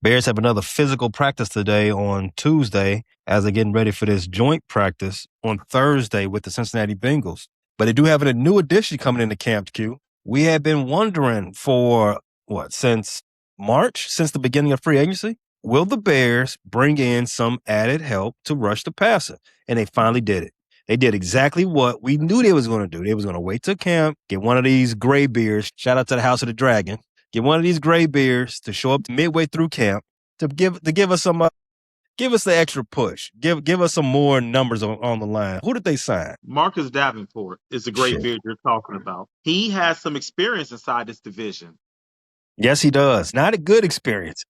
Bears have another physical practice today on Tuesday as they're getting ready for this joint practice on Thursday with the Cincinnati Bengals. But they do have a new addition coming into Camp Q. We have been wondering for, since March, since the beginning of free agency? Will the Bears bring in some added help to rush the passer? And they finally did it. They did exactly what we knew they was going to do. They was going to wait till camp, get one of these gray bears, shout out to the House of the Dragon, get one of these gray bears to show up midway through camp to give us some give us the extra push. Give us some more numbers on the line. Who did they sign? Marcus Davenport is the great beard you're talking about. He has some experience inside this division. Yes, he does. Not a good experience.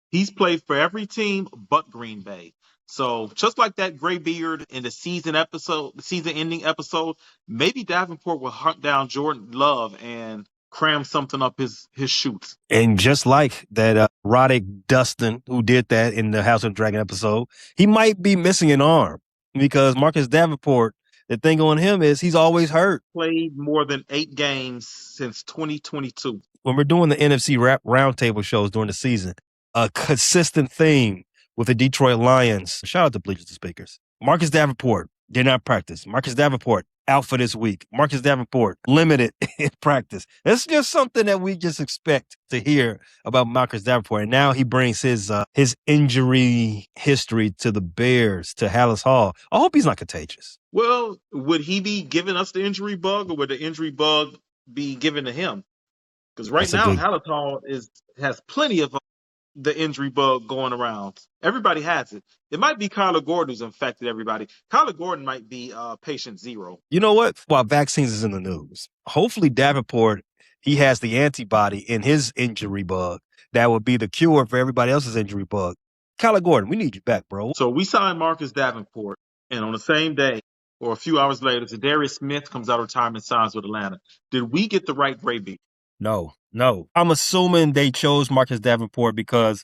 He's played for every team but Green Bay. So just like that gray beard in the season-ending episode, maybe Davenport will hunt down Jordan Love and cram something up his chutes. And just like that Roddick Dustin, who did that in the House of the Dragon episode, he might be missing an arm because Marcus Davenport, the thing on him is he's always hurt. Played more than 8 games since 2022. When we're doing the NFC roundtable shows during the season, a consistent theme with the Detroit Lions. Shout out to Bleachers and Speakers. Marcus Davenport did not practice. Marcus Davenport out for this week. Marcus Davenport limited in practice. It's just something that we just expect to hear about Marcus Davenport. And now he brings his injury history to the Bears, to Hallis Hall. I hope he's not contagious. Well, would he be giving us the injury bug, or would the injury bug be given to him? Because now, Hallis Hall has plenty of the injury bug going around. Everybody has it. It might be Kyler Gordon who's infected everybody. Kyler Gordon might be patient 0. You know what? While vaccines is in the news, hopefully Davenport, he has the antibody in his injury bug that would be the cure for everybody else's injury bug. Kyler Gordon, we need you back, bro. So we signed Marcus Davenport, and on the same day or a few hours later, Zadarius Smith comes out of retirement, signs with Atlanta. Did we get the right gray beard? No. I'm assuming they chose Marcus Davenport because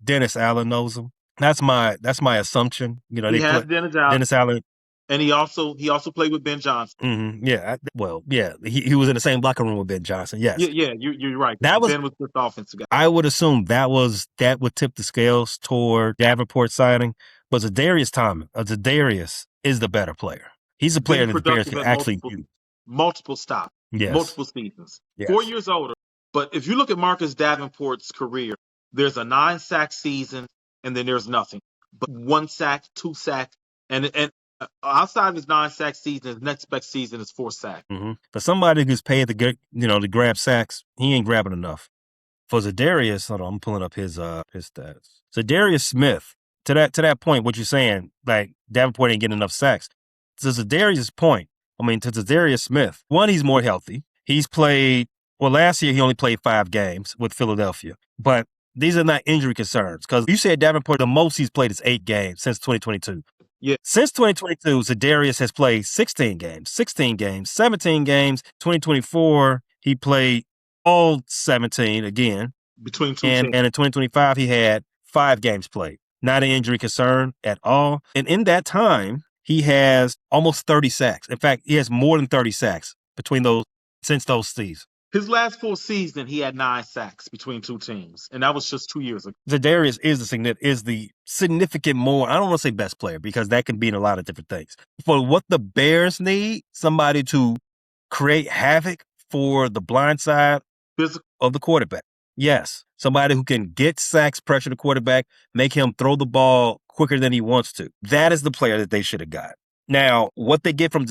Dennis Allen knows him. That's my assumption. You know, he has Dennis Allen, and he also played with Ben Johnson. Mm-hmm. Yeah. He was in the same locker room with Ben Johnson. Yes. Yeah. You're right. Ben was the offensive guy. I would assume that would tip the scales toward Davenport signing, but Zadarius is the better player. He's a player that the Bears can actually use. Multiple stops. Yes. Multiple seasons. Yes. 4 years older. But if you look at Marcus Davenport's career, there's a 9-sack season, and then there's nothing. But 1 sack, 2 sacks, and outside of his 9-sack season, his next best season is 4 sacks. Mm-hmm. For somebody who's paid to grab sacks, he ain't grabbing enough. For Zadarius, hold on, I'm pulling up his stats. Zadarius Smith, to that point, what you're saying, like Davenport ain't getting enough sacks. To Zadarius' point, to Zadarius Smith, one, he's more healthy. He's played. Well, last year he only played 5 games with Philadelphia, but these are not injury concerns because you said Davenport, the most he's played is 8 games since 2022. Yeah. Since 2022, Zadarius has played 16 games, 17 games. 2024, he played all 17 again. Between 2 and in 2025, he had 5 games played. Not an injury concern at all. And in that time, he has almost 30 sacks. In fact, he has more than 30 sacks since those seasons. His last full season, he had 9 sacks between 2 teams, and that was just 2 years ago. Zadarius is the significant more, I don't want to say best player, because that can mean a lot of different things. For what the Bears need, somebody to create havoc for the blind side of the quarterback. Yes, somebody who can get sacks, pressure the quarterback, make him throw the ball quicker than he wants to. That is the player that they should have got. Now, what they get from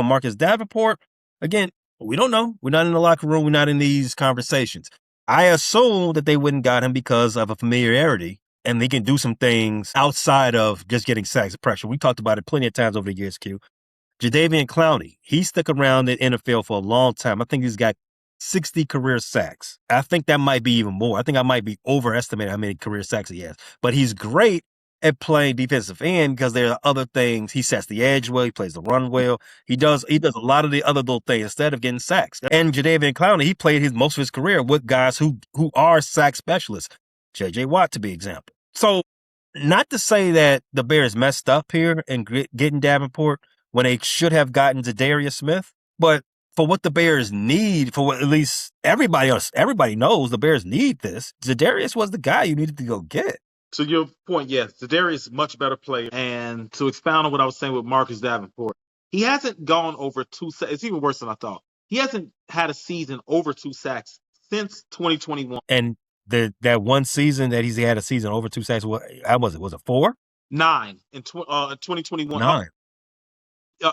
Marcus Davenport, again, we don't know. We're not in the locker room. We're not in these conversations. I assume that they wouldn't got him because of a familiarity, and they can do some things outside of just getting sacks and pressure. We talked about it plenty of times over the years, Q. Jadeveon Clowney, he stuck around in the NFL for a long time. I think he's got 60 career sacks. I think that might be even more. I think I might be overestimating how many career sacks he has. But he's great at playing defensive end because there are other things. He sets the edge well. He plays the run well. He does a lot of the other little things instead of getting sacks. And Jadeveon Clowney, he played most of his career with guys who are sack specialists. J.J. Watt, to be example. So not to say that the Bears messed up here in getting Davenport when they should have gotten Zadarius Smith, but for what the Bears need, for what at least everybody knows the Bears need this. Zadarius was the guy you needed to go get. To your point, yes, Zadarius is a much better player. And to expound on what I was saying with Marcus Davenport, he hasn't gone over 2 sacks. It's even worse than I thought. He hasn't had a season over 2 sacks since 2021. And that one season that he's had a season over 2 sacks, how was it? Was it 4? 9 in 2021. 9.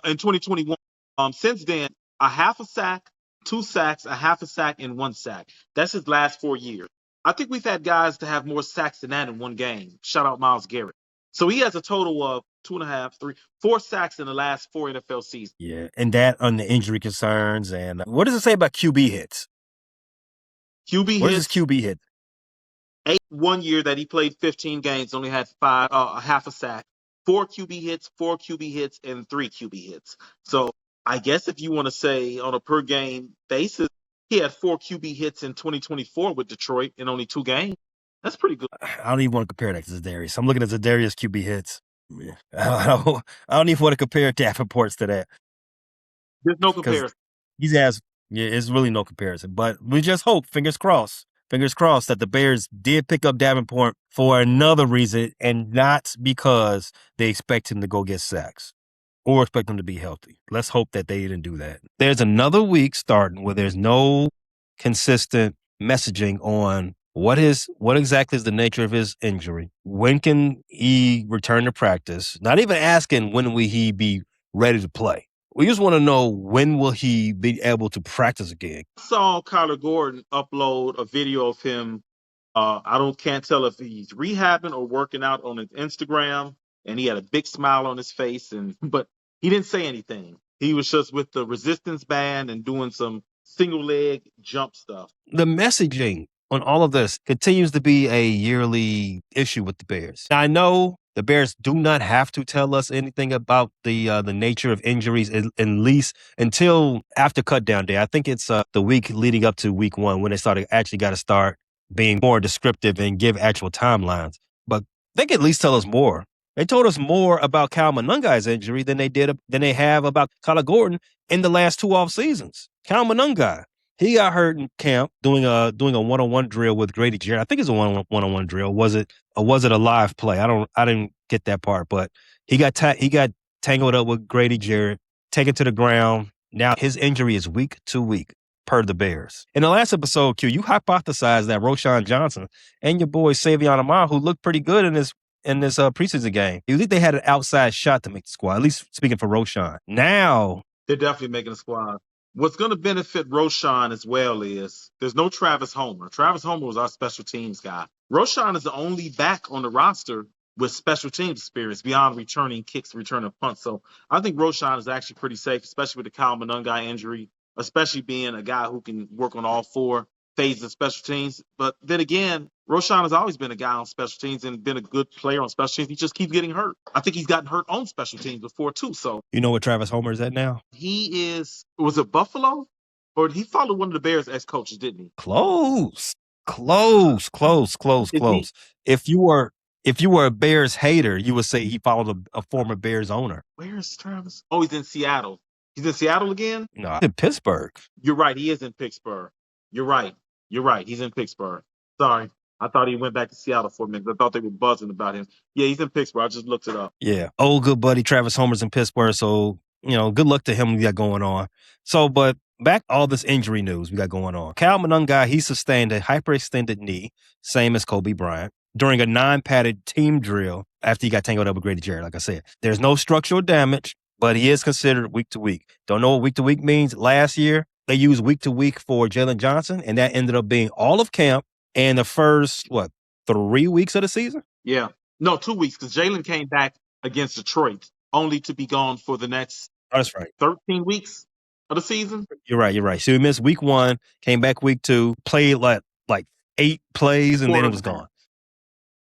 In 2021. Since then, a half a sack, 2 sacks, a half a sack, and 1 sack. That's his last 4 years. I think we've had guys to have more sacks than that in one game. Shout out Myles Garrett. So he has a total of 2.5, 3, 4 sacks in the last 4 NFL seasons. Yeah, and that on the injury concerns. And what does it say about QB hits? What is his QB hit? 8 1 year that he played 15 games, only had 5, half a sack. 4 QB hits, 4 QB hits, and 3 QB hits. So I guess if you want to say on a per game basis, he had 4 QB hits in 2024 with Detroit in only 2 games. That's pretty good. I don't even want to compare that to Zadarius. I'm looking at Zadarius QB hits. I don't even want to compare Davenport's to that. There's no comparison. It's really no comparison. But we just hope, fingers crossed that the Bears did pick up Davenport for another reason and not because they expect him to go get sacks or expect him to be healthy. Let's hope that they didn't do that. There's another week starting where there's no consistent messaging on what exactly is the nature of his injury. When can he return to practice? Not even asking when will he be ready to play. We just want to know when will he be able to practice again. I saw Kyler Gordon upload a video of him. Can't tell if he's rehabbing or working out on his Instagram, and he had a big smile on his face, but he didn't say anything. He was just with the resistance band and doing some single leg jump stuff. The messaging on all of this continues to be a yearly issue with the Bears. I know the Bears do not have to tell us anything about the nature of injuries, at least until after cutdown day. I think it's the week leading up to week 1 when they got to start being more descriptive and give actual timelines. But they can at least tell us more. They told us more about Kyle Monungai's injury than they have about Kyler Gordon in the last 2 off seasons. Kyle Monungai, he got hurt in camp doing a one-on-one drill with Grady Jarrett. I think it's a one-on-one drill. Was it a live play? I didn't get that part, but he got tangled up with Grady Jarrett, taken to the ground. Now his injury is week to week per the Bears. In the last episode, Q, you hypothesized that Roschon Johnson and your boy Savion Amar, who looked pretty good in this preseason game, you think they had an outside shot to make the squad, at least speaking for Roschon. Now they're definitely making the squad. What's going to benefit Roschon as well is there's no Travis Homer. Travis Homer was our special teams guy. Roschon is the only back on the roster with special teams experience beyond returning kicks, returning punts. So I think Roschon is actually pretty safe, especially with the Kyle Monungai injury, especially being a guy who can work on all 4 phases of special teams. But then again, Roschon has always been a guy on special teams and been a good player on special teams. He just keeps getting hurt. I think he's gotten hurt on special teams before too. So you know what Travis Homer is at now? Was it Buffalo? Or he followed one of the Bears ex-coaches, didn't he? Close. If you were a Bears hater, you would say he followed a former Bears owner. Where is Travis? Oh, he's in Seattle. He's in Seattle again? No, in Pittsburgh. You're right. He is in Pittsburgh. You're right. He's in Pittsburgh. Sorry. I thought he went back to Seattle for a minute. I thought they were buzzing about him. Yeah, he's in Pittsburgh. I just looked it up. Yeah. Old good buddy Travis Homer's in Pittsburgh. So, good luck to him we got going on. So, but back all this injury news we got going on. Kyle Monungai, he sustained a hyperextended knee, same as Kobe Bryant, during a non-padded team drill after he got tangled up with Grady Jarrett, like I said. There's no structural damage, but he is considered week to week. Don't know what week to week means. Last year, they used week to week for Jalen Johnson, and that ended up being all of camp and the first, 3 weeks of the season? Yeah. No, 2 weeks, because Jalen came back against Detroit, only to be gone for the next 13 weeks of the season. You're right. So he missed week 1, came back week 2, played like 8 plays, and then it was gone.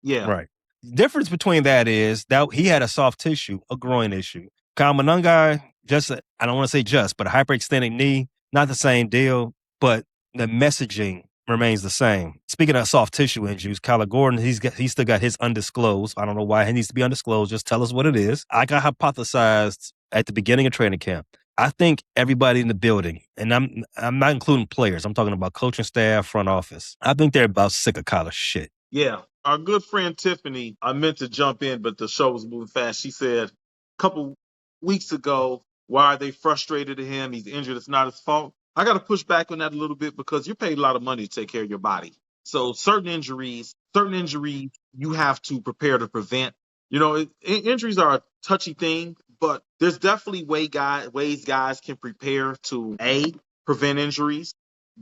Yeah. Right. The difference between that is that he had a soft tissue, a groin issue. Kyle Monungai, I don't want to say but a hyperextended knee, not the same deal, but the messaging remains the same. Speaking of soft tissue injuries, Kyler Gordon, he's still got his undisclosed. I don't know why he needs to be undisclosed. Just tell us what it is. I got hypothesized at the beginning of training camp I think everybody in the building, and I'm not including players, I'm talking about coaching staff, front office. I think they're about sick of Kyler's shit. Yeah. Our good friend Tiffany, I meant to jump in, but the show was moving fast. She said a couple weeks ago, why are they frustrated at him? He's injured. It's not his fault. I got to push back on that a little bit because you're paid a lot of money to take care of your body. So certain injuries, you have to prepare to prevent. Injuries are a touchy thing, but there's definitely ways guys can prepare to A, prevent injuries,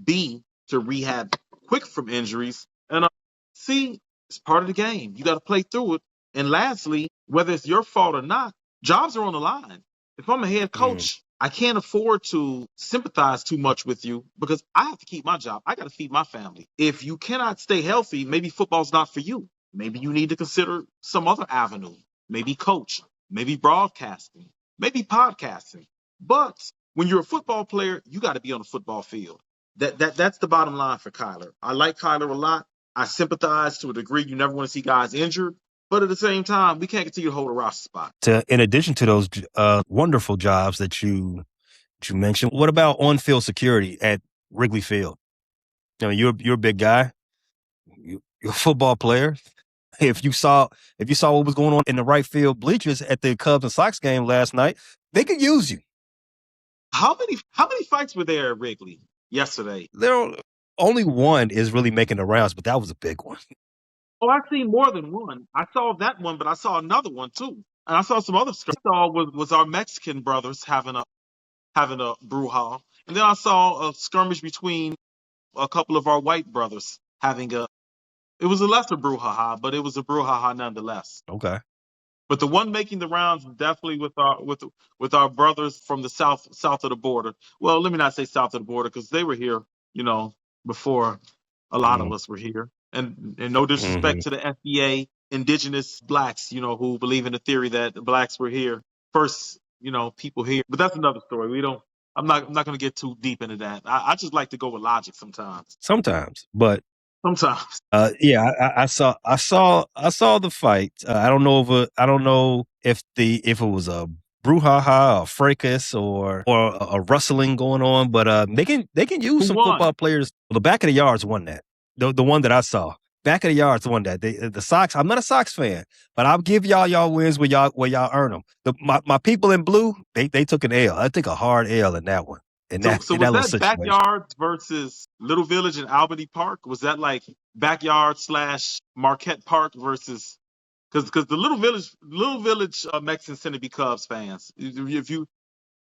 B, to rehab quick from injuries, and C, it's part of the game. You got to play through it. And lastly, whether it's your fault or not, jobs are on the line. If I'm a head coach, I can't afford to sympathize too much with you because I have to keep my job. I got to feed my family. If you cannot stay healthy, maybe football's not for you. Maybe you need to consider some other avenue. Maybe coach, maybe broadcasting, maybe podcasting. But when you're a football player, you got to be on the football field. That's the bottom line for Kyler. I like Kyler a lot. I sympathize to a degree. You never want to see guys injured. But at the same time, we can't continue to hold a roster spot. In addition to those wonderful jobs that you mentioned, what about on-field security at Wrigley Field? I mean, you're a big guy. You're a football player. If you saw what was going on in the right field bleachers at the Cubs and Sox game last night, they could use you. How many fights were there at Wrigley yesterday? Only one is really making the rounds, but that was a big one. Oh, I've seen more than one. I saw that one, but I saw another one too, and I saw some other stuff. I saw was our Mexican brothers having a brouhaha, and then I saw a skirmish between a couple of our white brothers having a. It was a lesser brouhaha, but it was a brouhaha nonetheless. Okay. But the one making the rounds definitely with our brothers from the south of the border. Well, let me not say south of the border because they were here, before a lot of us were here. And no disrespect to the FBA, indigenous blacks, who believe in the theory that the blacks were here first, people here. But that's another story. I'm not going to get too deep into that. I just like to go with logic sometimes. But sometimes. Yeah, I saw the fight. I don't know if it was a brouhaha or fracas or a rustling going on, but they can use some football players. Well, the back of the yards won that. The one that I saw. Back of the yards won that. The Sox. I'm not a Sox fan, but I'll give y'all wins where y'all earn them. My people in blue, they took an L. I think a hard L in that one. So was that Backyards versus Little Village and Albany Park? Was that like Backyard / Marquette Park versus? Because the Little Village Mexicans tend to be Cubs fans. If you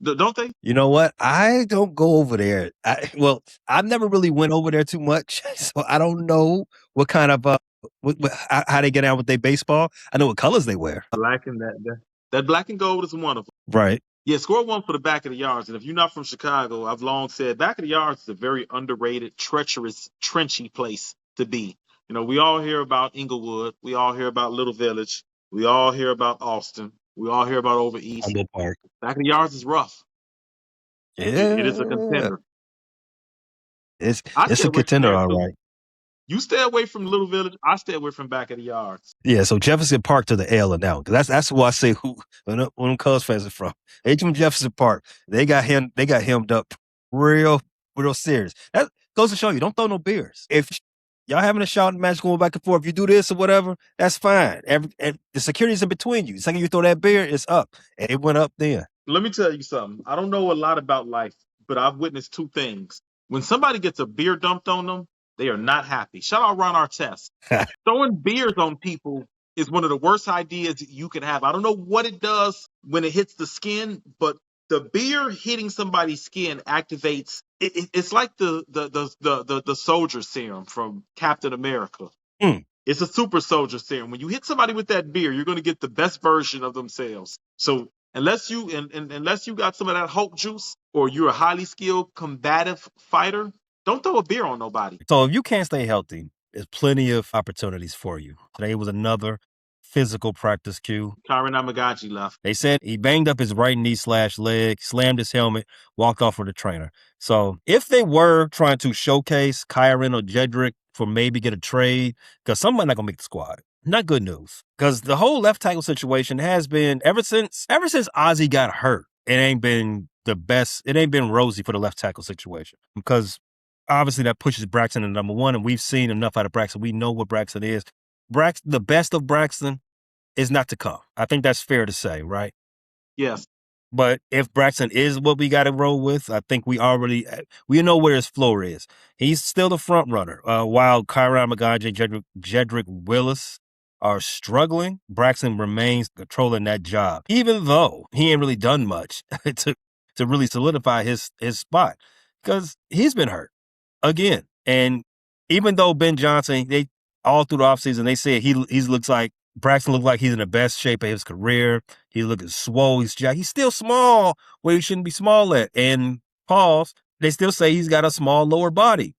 don't they? You know what? I don't go over there. I've never really went over there too much, so I don't know what kind of how they get out with their baseball. I know what colors they wear. Black and that black and gold is one of them. Right. Yeah, score one for the back of the yards. And if you're not from Chicago, I've long said back of the yards is a very underrated, treacherous, trenchy place to be. We all hear about Inglewood. We all hear about Little Village. We all hear about Austin. We all hear about over east. Park. Back of the yards is rough. Yeah. It is a contender. It's a contender, all right. You stay away from Little Village. I stay away from back of the yards. Yeah, so Jefferson Park to the L now. That's who I say when them Cubs fans are from. They from Jefferson Park. They got hemmed up real serious. That goes to show you, don't throw no beers. If y'all having a shouting match going back and forth, if you do this or whatever, that's fine. The security's in between you. The second you throw that beer, it's up. And it went up then. Let me tell you something. I don't know a lot about life, but I've witnessed two things. When somebody gets a beer dumped on them, they are not happy. Shout out Ron Artest. Throwing beers on people is one of the worst ideas you can have. I don't know what it does when it hits the skin, but the beer hitting somebody's skin activates. It's like the soldier serum from Captain America. It's a super soldier serum. When you hit somebody with that beer, you're going to get the best version of themselves. So unless you got some of that Hulk juice or you're a highly skilled combative fighter, don't throw a beer on nobody. So if you can't stay healthy, there's plenty of opportunities for you. Today was another physical practice cue. Kyron Amagachi left. They said he banged up his right knee / leg, slammed his helmet, walked off with the trainer. So if they were trying to showcase Kyron or Jedrick for maybe get a trade, because somebody not going to make the squad. Not good news. Because the whole left tackle situation has been, ever since Ozzie got hurt, it ain't been the best. It ain't been rosy for the left tackle situation because obviously that pushes Braxton to number one, and we've seen enough out of Braxton. We know what Braxton is. The best of Braxton is not to come. I think that's fair to say, right? Yes. But if Braxton is what we got to roll with, I think we know where his floor is. He's still the front runner. While Kyron McGowan, Jedrick Willis are struggling, Braxton remains controlling that job, even though he ain't really done much to really solidify his spot because he's been hurt again. And even though Ben Johnson, they all through the offseason, they said he looks like Braxton looked like he's in the best shape of his career. He's looking swole. He's still small where he shouldn't be small at. And pause, they still say he's got a small lower body.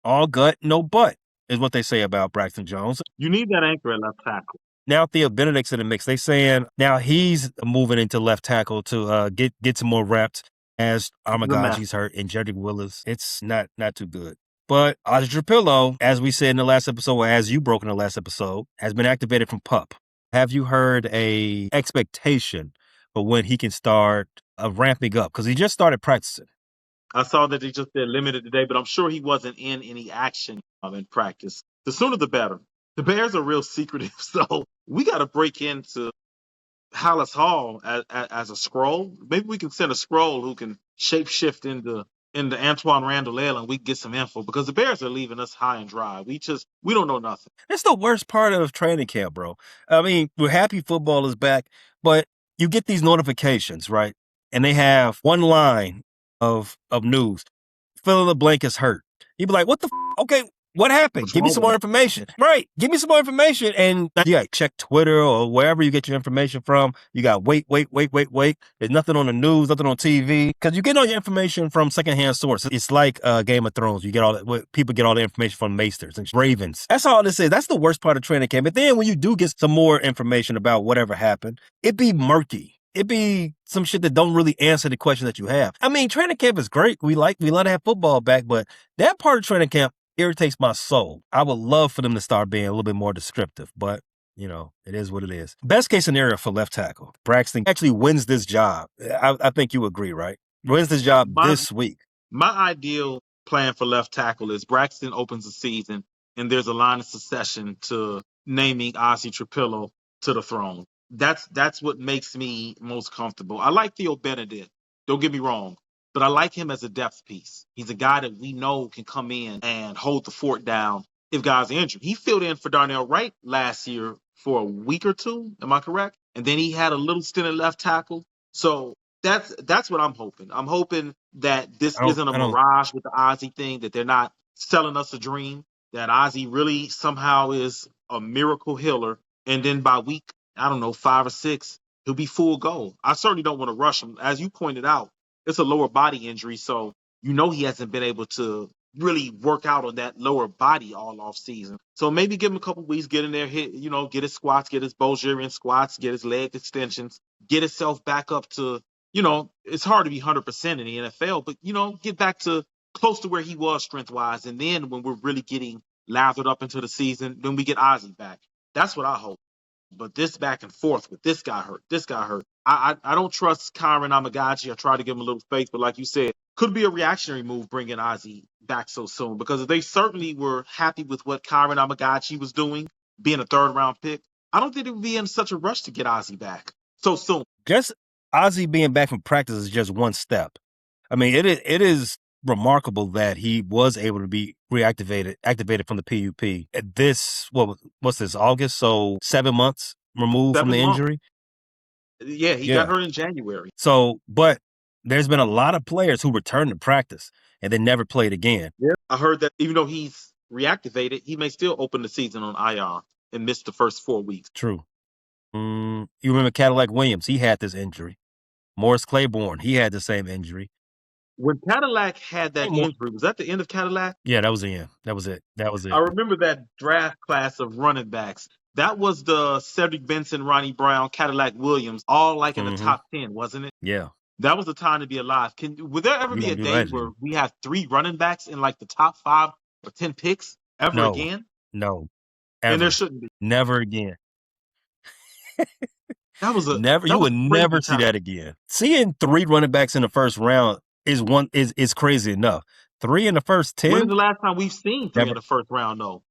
All gut, no butt is what they say about Braxton Jones. You need that anchor at left tackle. Now Theo Benedict's in the mix. They saying now he's moving into left tackle to get some more reps as Amagaji's hurt and Jedrick Willis. It's not too good. But Ozzy Trapillo, as we said in the last episode, or as you broke in the last episode, has been activated from PUP. Have you heard a expectation for when he can start ramping up? Because he just started practicing. I saw that they just said limited today, but I'm sure he wasn't in any action in practice. The sooner the better. The Bears are real secretive, so we got to break into Hallis Hall as a scroll. Maybe we can send a scroll who can shapeshift into Antoine Randall and we can get some info because the Bears are leaving us high and dry. We don't know nothing. That's the worst part of training camp, bro. I mean, we're happy football is back, but you get these notifications, right? And they have one line of news. Fill in the blank is hurt. You'd be like, what the okay, what happened? Give me some more information. Right. Give me some more information. And you got check Twitter or wherever you get your information from. You got wait. There's nothing on the news, nothing on TV. Because you get all your information from secondhand sources. It's like Game of Thrones. You get people get all the information from Maesters and Ravens. That's all this is. That's the worst part of training camp. But then when you do get some more information about whatever happened, it'd be murky. It'd be some shit that don't really answer the question that you have. I mean, training camp is great. We love to have football back, but that part of training camp irritates my soul. I would love for them to start being a little bit more descriptive, but it is what it is. Best case scenario for left tackle, Braxton actually wins this job. I think you agree, right? Wins this job this week. My ideal plan for left tackle is Braxton opens the season and there's a line of succession to naming Ozzy Trapillo to the throne. That's what makes me most comfortable. I like Theo Benedict. Don't get me wrong. But I like him as a depth piece. He's a guy that we know can come in and hold the fort down if guys are injured. He filled in for Darnell Wright last year for a week or two. Am I correct? And then he had a little stint at left tackle. So that's what I'm hoping. I'm hoping that this isn't a mirage with the Ozzy thing, that they're not selling us a dream, that Ozzy really somehow is a miracle healer. And then by week, 5 or 6, he'll be full go. I certainly don't want to rush him. As you pointed out, it's a lower body injury, so he hasn't been able to really work out on that lower body all off season. So maybe give him a couple weeks, get in there, get his squats, get his Bulgarian squats, get his leg extensions, get himself back up to, it's hard to be 100% in the NFL, but, get back to close to where he was strength-wise. And then when we're really getting lathered up into the season, then we get Ozzy back. That's what I hope. But this back and forth with this guy hurt. I don't trust Kyron Amagaji. I try to give him a little faith, but like you said, could be a reactionary move bringing Ozzy back so soon because if they certainly were happy with what Kyron Amagaji was doing, being a third-round pick, I don't think they would be in such a rush to get Ozzy back so soon. Just Ozzy being back from practice is just one step. I mean, it is remarkable that he was able to be activated from the PUP at this, what's this, August? So 7 months removed from the injury? Yeah, he got hurt in January. So, but there's been a lot of players who returned to practice and then never played again. Yeah, I heard that even though he's reactivated, he may still open the season on IR and miss the first 4 weeks. True. You remember Cadillac Williams? He had this injury. Morris Claiborne, he had the same injury. When Cadillac had that injury, was that the end of Cadillac? Yeah, that was the end. That was it. I remember that draft class of running backs. That was the Cedric Benson, Ronnie Brown, Cadillac Williams, all like in the top 10, wasn't it? Yeah. That was the time to be alive. Would there ever be a day where we have 3 running backs in like the top 5 or 10 picks again? No. Ever. And there shouldn't be. Never again. That was You would crazy never see talent. that again. Seeing 3 running backs in the first round is crazy enough. 3 in the first When is 10? the last time we've seen 3 in Never. the first round, though?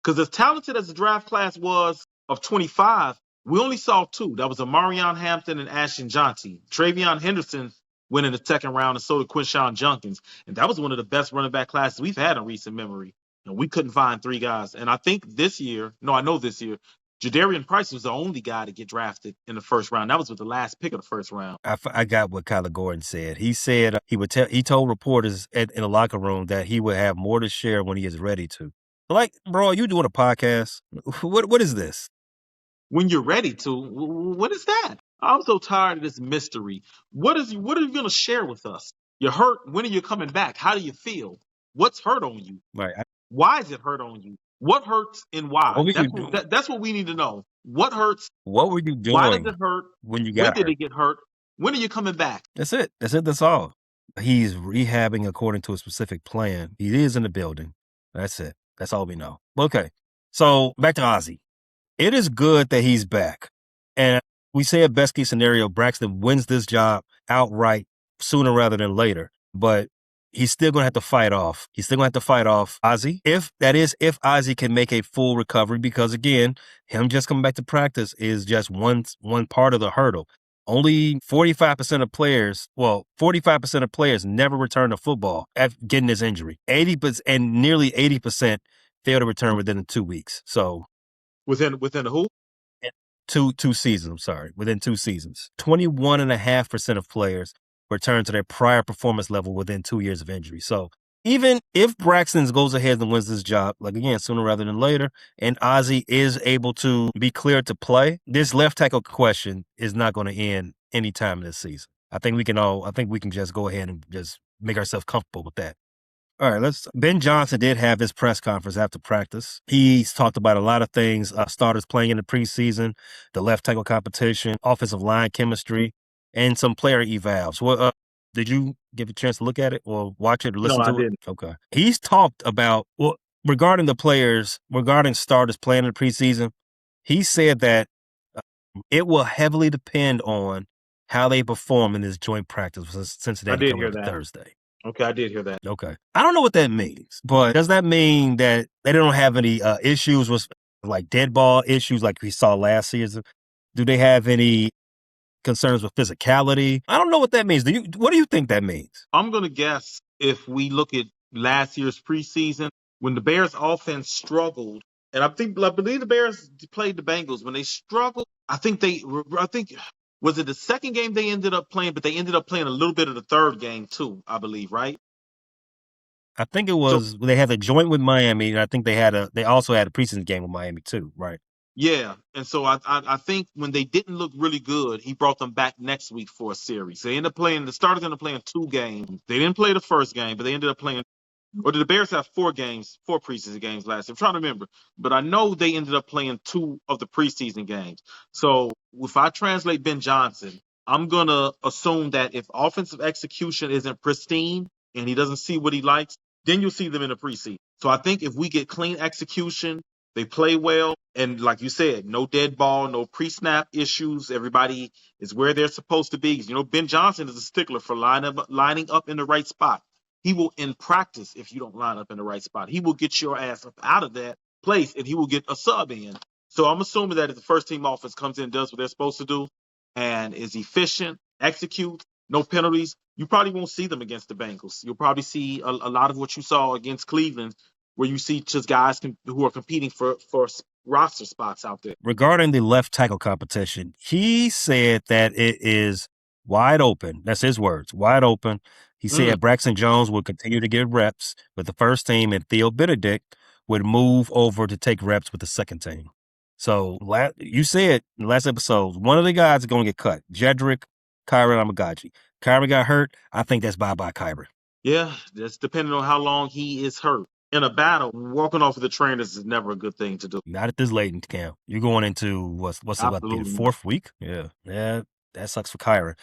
Because as talented as the draft class was of 25, we only saw 2. That was Amarion Hampton and Ashton Jonty. Travion Henderson went in the second round, and so did Quinshawn Junkins. And that was one of the best running back classes we've had in recent memory. And we couldn't find 3 guys. And I think this year, Jadarian Price was the only guy to get drafted in the first round. That was with the last pick of the first round. I got what Kyler Gordon said. He said he told reporters in the locker room that he would have more to share when he is ready to. Like, bro, you doing a podcast? What is this? When you're ready to, what is that? I'm so tired of this mystery. What are you going to share with us? You're hurt. When are you coming back? How do you feel? What's hurt on you? Right. Why is it hurt on you? What hurts and why? What were you doing? That's what we need to know. What hurts? What were you Why does doing it hurt? when you When got did hurt? it get hurt? When are you coming back? That's it. That's all. He's rehabbing according to a specific plan. He is in the building. That's it. That's all we know. Okay. So back to Ozzy. It is good that he's back. And we say a best case scenario, Braxton wins this job outright sooner rather than later. But he's still going to have to fight off. He's still going to have to fight off Ozzy. If Ozzy can make a full recovery, because again, him just coming back to practice is just one part of the hurdle. Only 45% of players never return to football after getting this injury. 80% and nearly 80% fail to return within 2 weeks. So Within who? Two seasons, I'm sorry, within 2 seasons. 21.5% of players return to their prior performance level within 2 years of injury. So even if Braxton goes ahead and wins this job, like again, sooner rather than later, and Ozzy is able to be cleared to play, this left tackle question is not going to end anytime this season. I think we can just go ahead and just make ourselves comfortable with that. All right, Ben Johnson did have his press conference after practice. He's talked about a lot of things, starters playing in the preseason, the left tackle competition, offensive line chemistry, and some player evals. Well, did you give a chance to look at it or watch it or listen to it? No, I didn't. Okay. He's talked about, regarding starters playing in the preseason, he said that it will heavily depend on how they perform in this joint practice with Cincinnati coming up Thursday. Okay, I did hear that. Okay. I don't know what that means, but does that mean that they don't have any issues with like dead ball issues like we saw last season? Do they have any concerns with physicality? I don't know what that means. What do you think that means? I'm going to guess if we look at last year's preseason, when the Bears offense struggled, and I believe the Bears played the Bengals when they struggled. I think was it the second game they ended up playing, but they ended up playing a little bit of the third game too, I believe, right? I think it was they had a joint with Miami, and I think they also had a preseason game with Miami too, right? Yeah, and so I think when they didn't look really good, he brought them back next week for a series. The starters ended up playing 2 games. They didn't play the first game, but they ended up playing. Or did the Bears have 4 preseason games last year? I'm trying to remember. But I know they ended up playing 2 of the preseason games. So if I translate Ben Johnson, I'm going to assume that if offensive execution isn't pristine and he doesn't see what he likes, then you'll see them in the preseason. So I think if we get clean execution, they play well, and like you said, no dead ball, no pre-snap issues. Everybody is where they're supposed to be. Ben Johnson is a stickler for lining up in the right spot. He will, in practice, if you don't line up in the right spot, he will get your ass up out of that place and he will get a sub in. So I'm assuming that if the first team offense comes in and does what they're supposed to do and is efficient, executes, no penalties, you probably won't see them against the Bengals. You'll probably see a lot of what you saw against Cleveland, where you see just guys who are competing for roster spots out there. Regarding the left tackle competition, he said that it is wide open. That's his words, wide open. He said Braxton Jones would continue to get reps with the first team, and Theo Benedict would move over to take reps with the second team. So you said in the last episode, one of the guys is going to get cut. Jedrick, Kyron Amagaji. Kyron got hurt. I think that's bye-bye Kyron. Yeah, that's depending on how long he is hurt. In a battle, walking off of the trainers is never a good thing to do. Not at this late in camp. You're going into what's the 4th week? Yeah, that sucks for Kyron.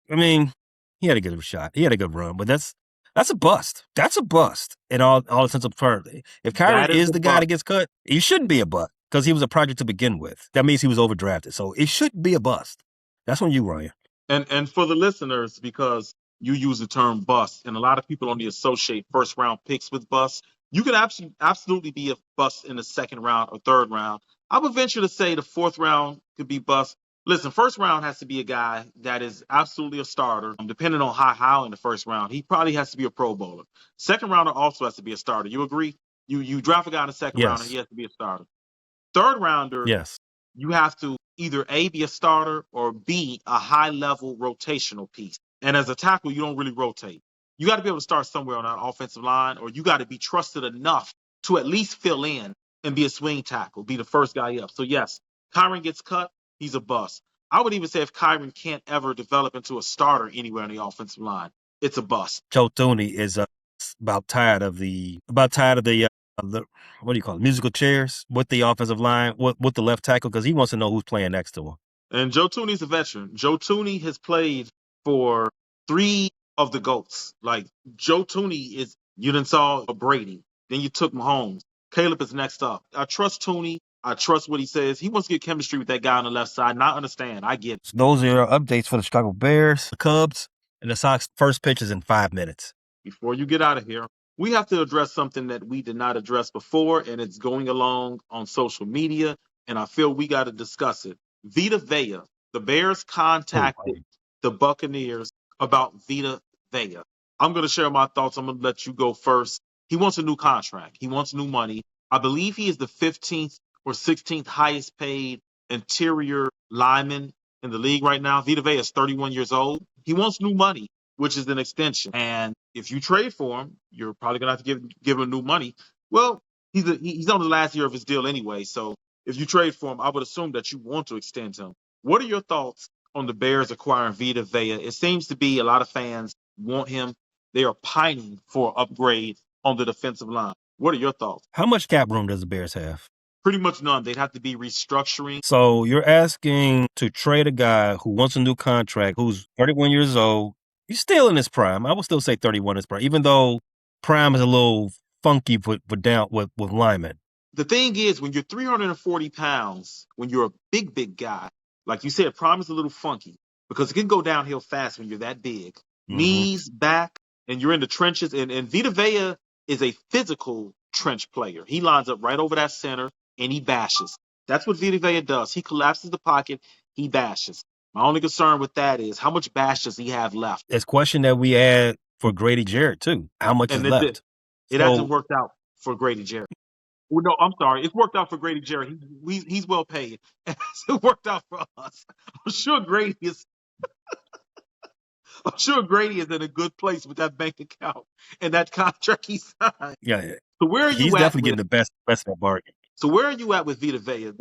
I mean, he had a good shot. He had a good run, but that's a bust. That's a bust in all sense of terms. If Kyron is the guy that gets cut, he shouldn't be a bust. because he was a project to begin with. That means he was overdrafted. So it should be a bust. That's on you, Ryan. And for the listeners, because you use the term bust, and a lot of people only associate first round picks with bust. You can absolutely be a bust in the second round or third round. I would venture to say the fourth round could be bust. Listen, first round has to be a guy that is absolutely a starter. Depending on how in the first round, he probably has to be a Pro Bowler. Second rounder also has to be a starter. You agree? You draft a guy in the second round, and he Yes. has to be a starter. Third rounder, Yes. you have to either A, be a starter, or B, a high level rotational piece. And as a tackle, you don't really rotate. You got to be able to start somewhere on that offensive line, or you got to be trusted enough to at least fill in and be a swing tackle, be the first guy up. So, yes, Kyron gets cut, he's a bust. I would even say if Kyron can't ever develop into a starter anywhere on the offensive line, it's a bust. Joe Thuney is about tired of the what do you call it, musical chairs with the offensive line, with the left tackle, because he wants to know who's playing next to him. And Joe Thuney's a veteran. Joe Thuney has played for 3 of the GOATs. Like, Joe Thuney is, you done saw a Brady. Then you took Mahomes. Caleb is next up. I trust Thuney. I trust what he says. He wants to get chemistry with that guy on the left side. And I understand. I get it. So those are your updates for the Chicago Bears, the Cubs, and the Sox. First pitch is in 5 minutes. Before you get out of here, we have to address something that we did not address before, and it's going along on social media, and I feel we got to discuss it. Vita Vea, the Bears contacted the Buccaneers about Vita Vea. I'm going to share my thoughts. I'm going to let you go first. He wants a new contract. He wants new money. I believe he is the 15th or 16th highest paid interior lineman in the league right now. Vita Vea is 31 years old. He wants new money, which is an extension. And if you trade for him, you're probably going to have to give him new money. Well, he's on the last year of his deal anyway. So if you trade for him, I would assume that you want to extend him. What are your thoughts on the Bears acquiring Vita Vea? It seems to be a lot of fans want him. They are pining for upgrade on the defensive line. What are your thoughts? How much cap room does the Bears have? Pretty much none. They'd have to be restructuring. So you're asking to trade a guy who wants a new contract, who's 31 years old. He's still in his prime. I would still say 31 is prime, even though prime is a little funky with linemen. The thing is, when you're 340 pounds, when you're a big guy, like you said, prime is a little funky because it can go downhill fast when you're that big. Mm-hmm. Knees, back, and you're in the trenches. And Vita Vea is a physical trench player. He lines up right over that center and he bashes. That's what Vita Vea does. He collapses the pocket, he bashes. My only concern with that is how much bash does he have left? It's a question that we had for Grady Jarrett, too. How much is left? It hasn't worked out for Grady Jarrett. Well, no, I'm sorry. It's worked out for Grady Jarrett. He's well paid. It worked out for us. I'm sure Grady is in a good place with that bank account and that contract he signed. Yeah. So where are you at? He's definitely getting the best of that bargain. So where are you at with Vita Vea?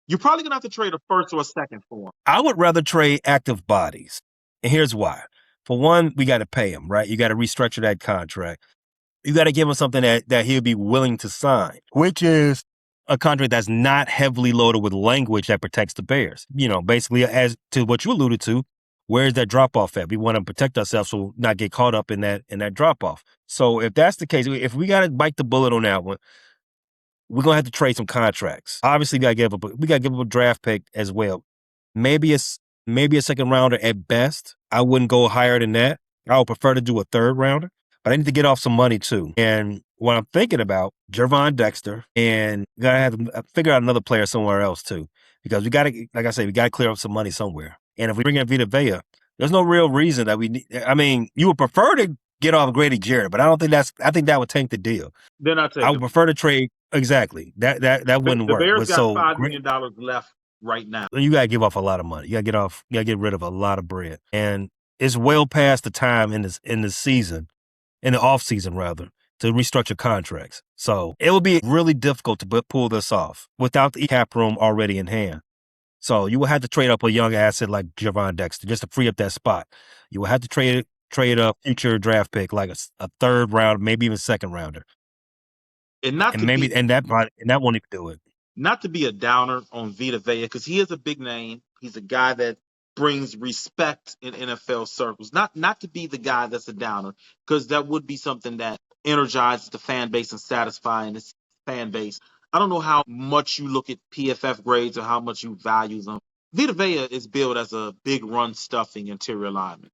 You're probably going to have to trade a first or a second for him. I would rather trade active bodies. And here's why. For one, we got to pay him, right? You got to restructure that contract. You got to give him something that he'll be willing to sign, which is a contract that's not heavily loaded with language that protects the Bears. You know, basically, as to what you alluded to, where's that drop-off at? We want to protect ourselves so not get caught up in that drop-off. So if that's the case, if we got to bite the bullet on that one, we're going to have to trade some contracts. Obviously, we got to give up a draft pick as well. Maybe a second rounder at best. I wouldn't go higher than that. I would prefer to do a third rounder, but I need to get off some money too. And what I'm thinking about, Gervon Dexter, and got to have to figure out another player somewhere else too, because we got to, like I say, we got to clear up some money somewhere. And if we bring in Vita Vea, there's no real reason that we need. I mean, you would prefer to get off Grady Jarrett, but I think that would tank the deal. Then I would prefer to trade. Exactly. That wouldn't work. The Bears got $5 million left right now. You got to give off a lot of money. You got to get rid of a lot of bread. And it's well past the time in the season, in the off season rather, to restructure contracts. So it will be really difficult to pull this off without the cap room already in hand. So you will have to trade up a young asset like Gervon Dexter just to free up that spot. You will have to trade a future draft pick like a third round, maybe even second rounder. And that won't even do it. Not to be a downer on Vita Vea, because he is a big name. He's a guy that brings respect in NFL circles. Not to be the guy that's a downer, because that would be something that energizes the fan base and satisfying this fan base. I don't know how much you look at PFF grades or how much you value them. Vita Vea is billed as a big run stuffing interior lineman.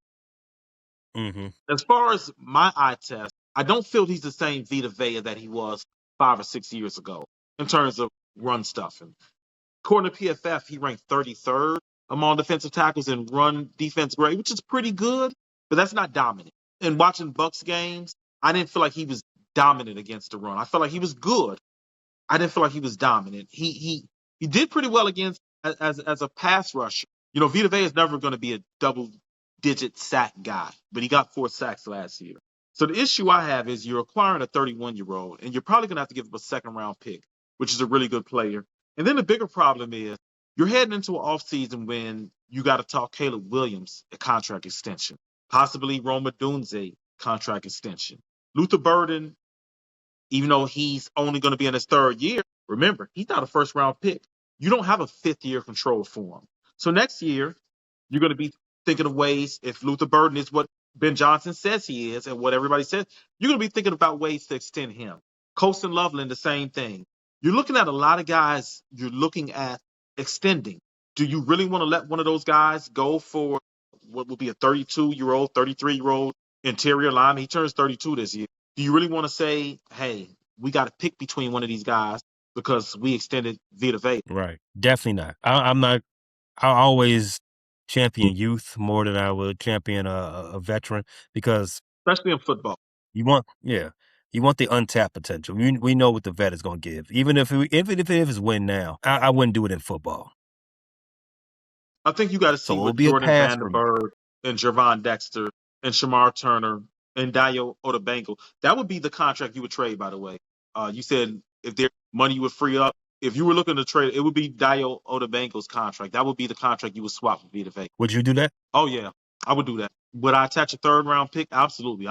Mm-hmm. As far as my eye test, I don't feel he's the same Vita Vea that he was 5 or 6 years ago in terms of run stuffing. According to PFF, he ranked 33rd among defensive tackles in run defense grade, which is pretty good, but that's not dominant. And watching Bucks games, I didn't feel like he was dominant against the run. I felt like he was good. I didn't feel like he was dominant. He did pretty well against as a pass rusher. You know, Vita Vea is never going to be a double-digit sack guy, but he got 4 sacks last year. So the issue I have is you're acquiring a 31-year-old, and you're probably going to have to give up a second-round pick, which is a really good player. And then the bigger problem is you're heading into an offseason when you got to talk Caleb Williams a contract extension, possibly Roma Dunze contract extension. Luther Burden, even though he's only going to be in his 3rd year, remember, he's not a first-round pick. You don't have a 5th-year control for him. So next year, you're going to be thinking of ways, if Luther Burden is what Ben Johnson says he is and what everybody says, you're going to be thinking about ways to extend him. Colston Loveland, the same thing. You're looking at a lot of guys you're looking at extending. Do you really want to let one of those guys go for what will be a 32-year-old, 33-year-old interior lineman? He turns 32 this year. Do you really want to say, hey, we got to pick between one of these guys because we extended Vita Vea? Right. Definitely not. I'm not. I always champion youth more than I would champion a veteran, because Especially in football. you want the untapped potential. We know what the vet is going to give, even if it's win now. I wouldn't do it in football. I think you got to see So it'll what be a Jordan pass for me. Vandenberg and Javon Dexter and Shamar Turner and Dio Odabengo. That would be the contract you would trade, by the way. You said if there's money you would free up. If you were looking to trade, it would be Dio Odabengo's contract. That would be the contract you would swap with Vita Vea. Would you do that? Oh, yeah, I would do that. Would I attach a 3rd-round pick? Absolutely.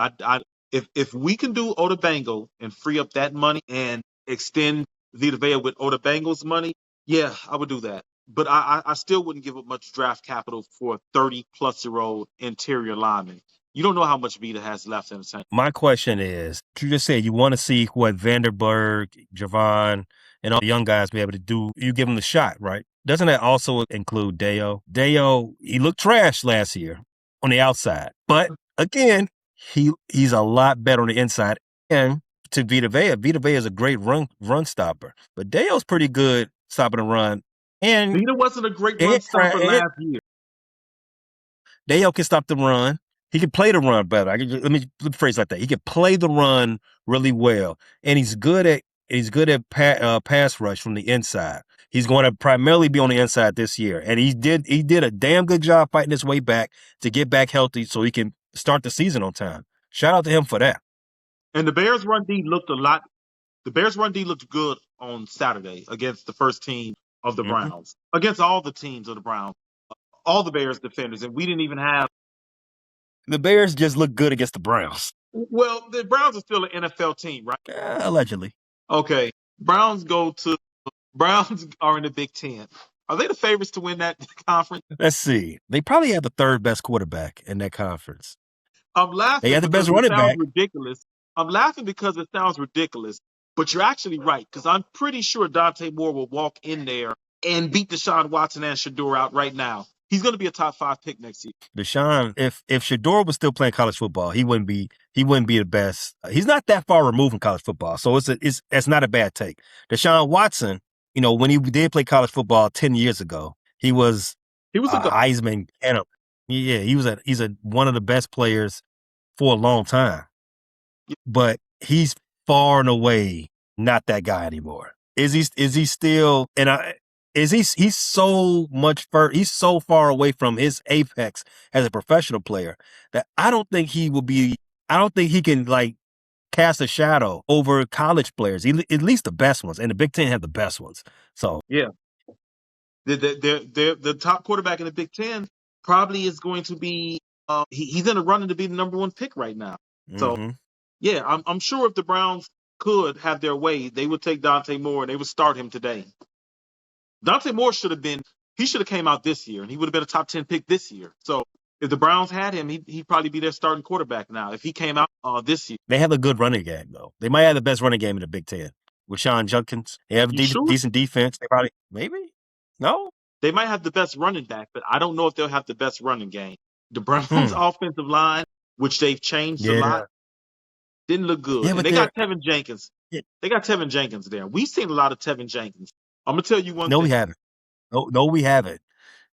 If we can do Odabengo and free up that money and extend Vita Vea with Odabengo's money, yeah, I would do that. But I still wouldn't give up much draft capital for a 30-plus-year-old interior lineman. You don't know how much Vita has left in the tank. My question is, you just said you want to see what Vanderberg, Javon, and all the young guys be able to do. You give them the shot, right? Doesn't that also include Deo? Deo, he looked trash last year on the outside. But again, he's a lot better on the inside. And to Vita Vea is a great run stopper. But Deo's pretty good stopping the run. And Vita wasn't a great run stopper last year. Deo can stop the run. He can play the run better. Let me phrase it like that. He can play the run really well, and he's good at pass rush from the inside. He's going to primarily be on the inside this year, and he did a damn good job fighting his way back to get back healthy so he can start the season on time. Shout out to him for that. And the Bears' run D looked a lot. The Bears' run D looked good on Saturday against the first team of the Browns, against all the teams of the Browns, all the Bears defenders, and we didn't even have. The Bears just look good against the Browns. Well, the Browns are still an NFL team, right? Allegedly. Okay. Browns are in the Big Ten. Are they the favorites to win that conference? Let's see. They probably have the 3rd best quarterback in that conference. I'm laughing. They have the best running back. Ridiculous. I'm laughing because it sounds ridiculous, but you're actually right, because I'm pretty sure Dante Moore will walk in there and beat Deshaun Watson and Shedeur out right now. He's going to be a top 5 pick next year. Deshaun, if Shedeur was still playing college football, he wouldn't be the best. He's not that far removed from college football, so it's not a bad take. Deshaun Watson, when he did play college football 10 years ago, he was a Heisman candidate. Yeah, he's one of the best players for a long time. But he's far and away not that guy anymore. Is he still? And he's so far away from his apex as a professional player that I don't think he can like cast a shadow over college players, at least the best ones, and the Big Ten have the best ones. So yeah, the top quarterback in the Big Ten probably is going to be. He's in a running to be the number 1 pick right now. So yeah, I'm sure if the Browns could have their way, they would take Dante Moore and they would start him today. Dante Moore should have came out this year, and he would have been a top 10 pick this year. So if the Browns had him, he'd probably be their starting quarterback now if he came out this year. They have a good running game, though. They might have the best running game in the Big Ten. with Sean Junkins. They have You sure? decent defense. They probably maybe no. They might have the best running back, but I don't know if they'll have the best running game. The Browns' offensive line, which they've changed a Yeah, lot, didn't look good. yeah, And but they they're got Tevin Jenkins. yeah, They got Tevin Jenkins there. We've seen a lot of Tevin Jenkins. I'm gonna tell you one no, we thing. haven't. No, we haven't.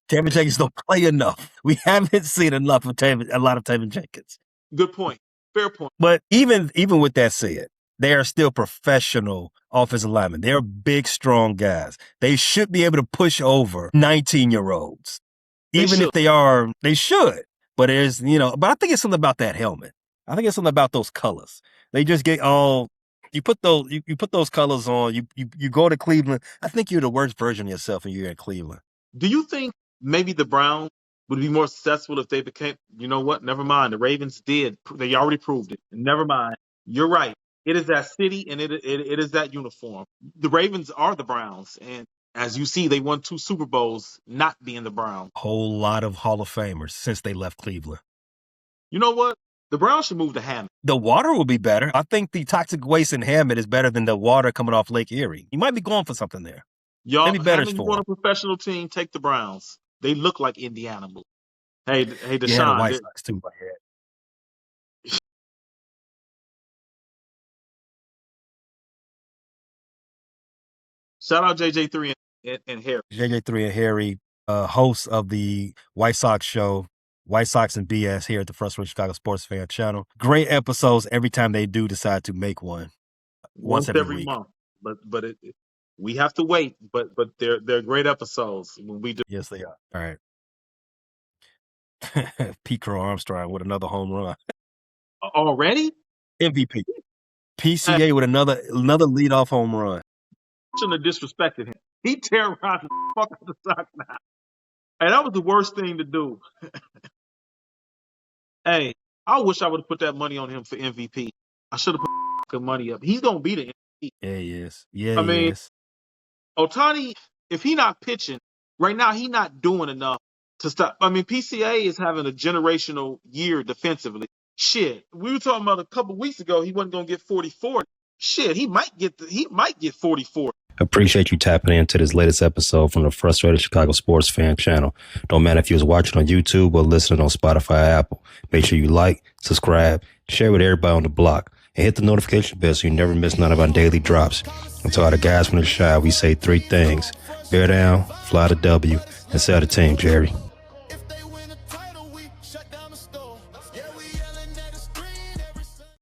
Tevin Jenkins don't play enough. We haven't seen enough of a lot of Tevin Jenkins. Good point. Fair point. But even with that said, they are still professional offensive linemen. They're big, strong guys. They should be able to push over 19-year-olds. Even if they should. But but I think it's something about that helmet. I think it's something about those colors. They just get all. You put those colors on. You go to Cleveland. I think you're the worst version of yourself when you're in Cleveland. Do you think maybe the Browns would be more successful if they became? You know what? Never mind. The Ravens did. They already proved it. Never mind. You're right. It is that city and it is that uniform. The Ravens are the Browns, and as you see, they won 2 Super Bowls not being the Browns. Whole lot of Hall of Famers since they left Cleveland. You know what? The Browns should move to Hammond. The water will be better. I think the toxic waste in Hammond is better than the water coming off Lake Erie. You might be going for something there. Y'all, Maybe better Hammond, you for want a professional team? Take the Browns. They look like Indiana. Hey, Deshaun. Yeah, the White Sox too. Shout out JJ3 and Harry. JJ3 and Harry, hosts of the White Sox show, White Sox and BS here at the Frustrated Chicago Sports Fan channel. Great episodes every time they do decide to make one. Once every week. Month. But we have to wait. But they're great episodes when we do. Yes, they are. All right. Pete Crow Armstrong with another home run. Already? MVP. PCA with another leadoff home run. Shouldn't have disrespected him. He terrorized the fuck out of the Sox now. Hey, that was the worst thing to do. Hey, I wish I would have put that money on him for MVP. I should have put money up. He's gonna be the MVP. Yeah, he is. Yeah, I he mean, is. Ohtani, if he not pitching right now, he not doing enough to stop. I mean, PCA is having a generational year defensively. Shit, we were talking about a couple weeks ago. He wasn't gonna get 44. Shit, he might get 44. Appreciate you tapping into this latest episode from the Frustrated Chicago Sports Fan channel. Don't matter if you was watching on YouTube or listening on Spotify or Apple. Make sure you like, subscribe, share with everybody on the block, and hit the notification bell so you never miss none of our daily drops. And to all the guys from the shy, we say 3 things. Bear down, fly the W, and sell the team, Jerry.